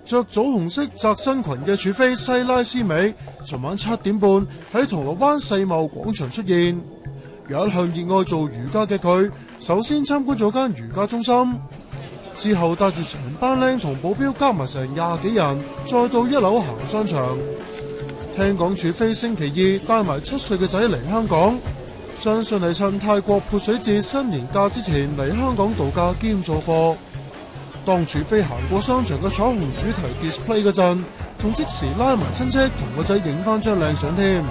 着棗紅色窄身裙嘅儲妃西拉斯美，尋晚7點半喺銅鑼灣世貿廣場出現。有一向熱愛做瑜伽嘅佢，首先參觀咗間瑜伽中心，之後帶住成班靚同保鏢加埋成20幾人，再到1樓行商場。聽講儲妃星期2帶埋7歲嘅仔嚟香港，相信係趁泰國潑水節新年假之前嚟香港度假兼做貨。當儲妃行過商場嘅彩虹主題 display 嗰陣，仲即時拉埋親戚同個仔影翻張靚相添。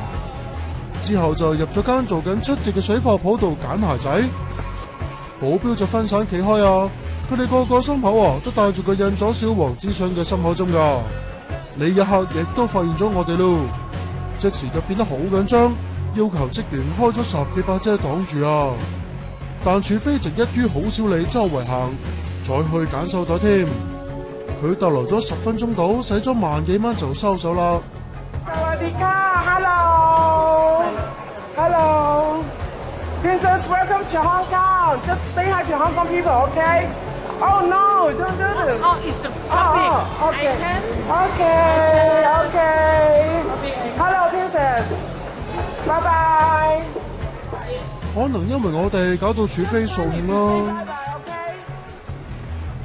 之後就入咗間做緊7折嘅水貨鋪度揀鞋仔，保鏢就分散企開啊！佢哋個個心口都戴住個印咗小王子相嘅心口針㗎。呢一刻亦都發現咗我哋咯，即時就變得好緊張，要求職員開咗10幾把遮擋住啊！但儲妃就一於好少理周圍行，再去揀手袋添。佢逗留咗10分鐘到，使咗萬幾蚊就收手啦。Hello, Princess, welcome to Hong Kong. Just say hi to Hong Kong people, okay? Oh no, don't do this. Oh, it's a public. Oh, okay. Okay. Hello, Princess. Bye bye. 可能因為我哋搞到儲妃掃興啦。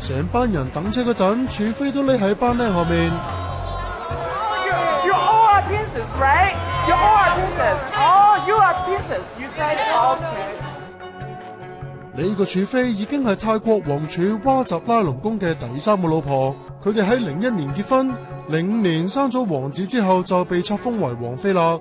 成班人等車嗰陣，儲妃都匿喺班靚後面。You all are princess, right? You all are princess. Oh, you are princess. You said okay. 呢個儲妃已經係泰國王儲哇集拉隆功嘅第3個老婆。佢哋喺01年結婚，05年生咗王子之後就被冊封為王妃啦。